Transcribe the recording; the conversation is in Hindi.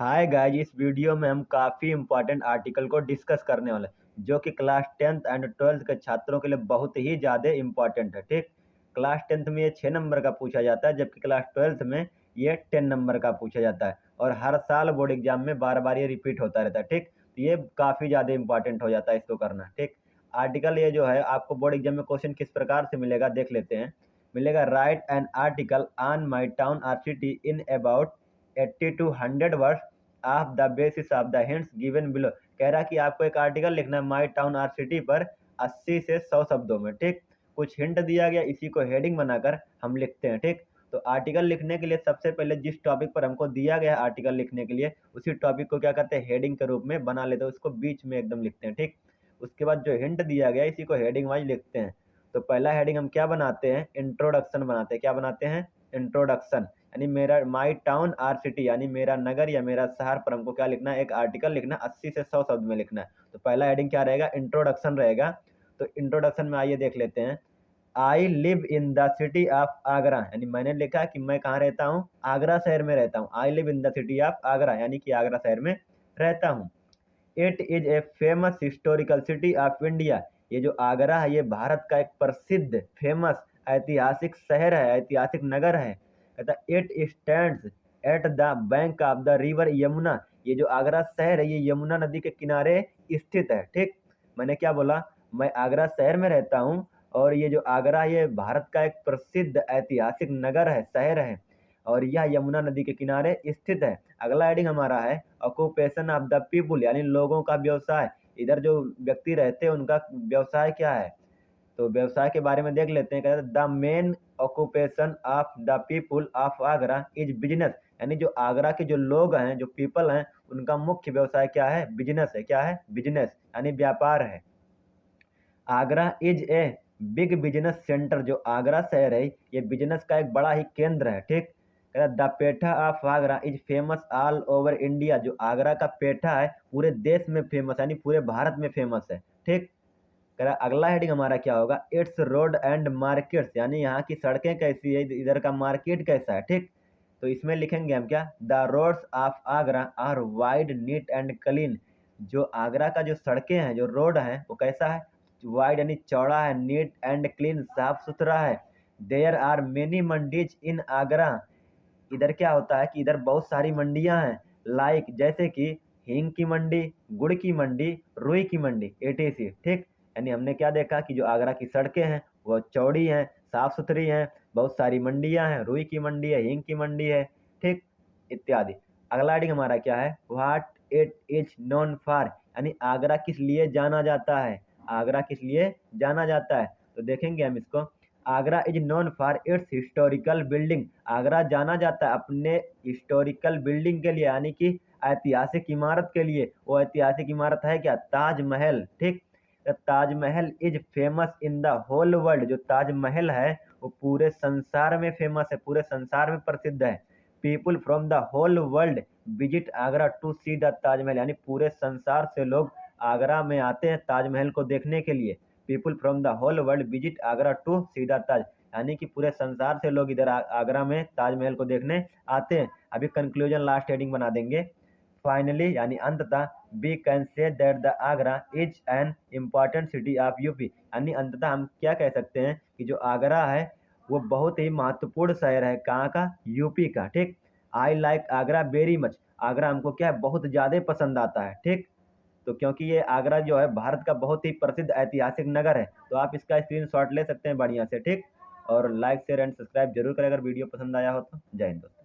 हाय गाइस, इस वीडियो में हम काफ़ी इंपॉर्टेंट आर्टिकल को डिस्कस करने वाले हैं जो कि क्लास 10th एंड 12th के छात्रों के लिए बहुत ही ज़्यादा इंपॉर्टेंट है। ठीक, क्लास 10th में ये 6 नंबर का पूछा जाता है, जबकि क्लास 12th में ये 10 नंबर का पूछा जाता है और हर साल बोर्ड एग्जाम में बार बार ये रिपीट होता रहता है। ठीक, तो ये काफ़ी ज़्यादा इंपॉर्टेंट हो जाता है इसको करना। ठीक, आर्टिकल ये जो है आपको बोर्ड एग्जाम में क्वेश्चन किस प्रकार से मिलेगा देख लेते हैं। मिलेगा, write an article on my town or city in about 80 to 100 words of the basis of the hints given below. कह रहा है कि आपको एक आर्टिकल लिखना है माई टाउन आर सिटी पर 80 से 100 शब्दों में। ठीक, कुछ हिंट दिया गया, इसी को हेडिंग बनाकर हम लिखते हैं। ठीक, तो आर्टिकल लिखने के लिए सबसे पहले जिस टॉपिक पर हमको दिया गया है आर्टिकल लिखने के लिए, उसी टॉपिक को क्या करते हैं, हेडिंग के रूप में बना लेते हैं, उसको बीच में एकदम लिखते हैं। ठीक, उसके बाद जो हिंट दिया गया इसी को हेडिंग वाइज लिखते हैं। तो पहला हेडिंग हम क्या बनाते हैं, इंट्रोडक्शन बनाते हैं। क्या बनाते हैं, इंट्रोडक्शन। यानी मेरा माई टाउन आर सिटी यानी मेरा नगर या मेरा शहर पर हमको क्या लिखना है, एक आर्टिकल लिखना है, 80 से 100 शब्द में लिखना है। तो पहला हेडिंग क्या रहेगा, इंट्रोडक्शन रहेगा। तो इंट्रोडक्शन में आइए देख लेते हैं। I live in the city of Agra, यानी मैंने लिखा कि मैं कहाँ रहता हूँ, आगरा शहर में रहता हूँ। I live in the city of Agra यानी कि आगरा शहर में रहता हूँ। It is a famous historical city of India, ये जो आगरा है ये भारत का एक प्रसिद्ध फेमस ऐतिहासिक शहर है, ऐतिहासिक नगर है। कहता it stands at the bank of the river Yamuna, ये जो आगरा शहर है ये यमुना नदी के किनारे स्थित है। ठीक, मैंने क्या बोला, मैं आगरा शहर में रहता हूँ और ये जो आगरा ये भारत का एक प्रसिद्ध ऐतिहासिक नगर है, शहर है, और यह यमुना नदी के किनारे स्थित है। अगला हेडिंग हमारा है ऑक्यूपेशन ऑफ द पीपुल, यानी लोगों का व्यवसाय। इधर जो व्यक्ति रहते हैं उनका व्यवसाय क्या है, तो व्यवसाय के बारे में देख लेते हैं। कहते हैं the main occupation of the people of Agra is business, यानी जो आगरा के जो लोग हैं, जो पीपल हैं, उनका मुख्य व्यवसाय क्या है, बिजनेस है। क्या है, बिजनेस यानी व्यापार है। Agra is a big business centre, जो आगरा शहर है ये बिजनेस का एक बड़ा ही केंद्र है। ठीक, the petha of Agra is famous all over India, जो आगरा का पेठा है पूरे देश में फेमस यानी पूरे भारत में फेमस है। ठीक, कह रहा अगला हेडिंग हमारा क्या होगा, इट्स रोड एंड मार्केट्स, यानी यहाँ की सड़कें कैसी है, इधर का मार्केट कैसा है। ठीक, तो इसमें लिखेंगे हम क्या, the roads of Agra are wide neat and clean, जो आगरा का जो सड़कें हैं, जो रोड है वो कैसा है, वाइड यानी चौड़ा है, नीट एंड क्लीन साफ सुथरा है। देयर आर मेनी मंडीज इन आगरा, इधर क्या होता है कि इधर बहुत सारी मंडियां हैं, लाइक जैसे कि हींग की मंडी, गुड़ की मंडी, रुई की मंडी, एटीसी। ठीक, यानी हमने क्या देखा कि जो आगरा की सड़कें हैं वो चौड़ी हैं, साफ सुथरी हैं, बहुत सारी मंडियां हैं, रुई की मंडी है, हींग की मंडी है। ठीक, इत्यादि। अगला हेडिंग हमारा क्या है, what it is known for, यानी आगरा किस लिए जाना जाता है, आगरा किस लिए जाना जाता है। तो देखेंगे हम इसको, Agra is known for its historical building, Agra जाना जाता है अपने हिस्टोरिकल बिल्डिंग के लिए, यानी कि ऐतिहासिक इमारत के लिए। वो ऐतिहासिक इमारत है क्या, ताजमहल। ठीक, Taj Mahal is famous in the whole world, जो ताजमहल है वो पूरे संसार में फेमस है, पूरे संसार में प्रसिद्ध है। People from the whole world visit Agra to see the Taj Mahal, यानी पूरे संसार से लोग आगरा में आते हैं ताजमहल को देखने के लिए। People from the whole world visit Agra to see the Taj, यानी कि पूरे संसार से लोग इधर आगरा में ताजमहल को देखने आते हैं। अभी कंक्लूजन लास्ट हेडिंग बना देंगे। फाइनली यानी अंततः we can say that the Agra is an important city of UP, यानी अंततः हम क्या कह सकते हैं कि जो आगरा है वो बहुत ही महत्वपूर्ण शहर है, कहाँ का, यूपी का। ठीक, I like Agra very much, Agra हमको क्या है, बहुत ज़्यादा पसंद आता है। ठीक, तो क्योंकि ये आगरा जो है भारत का बहुत ही प्रसिद्ध ऐतिहासिक नगर है, तो आप इसका स्क्रीनशॉट ले सकते हैं बढ़िया से। ठीक, और लाइक शेयर एंड सब्सक्राइब जरूर करें अगर वीडियो पसंद आया हो तो। जय हिंद दोस्तों।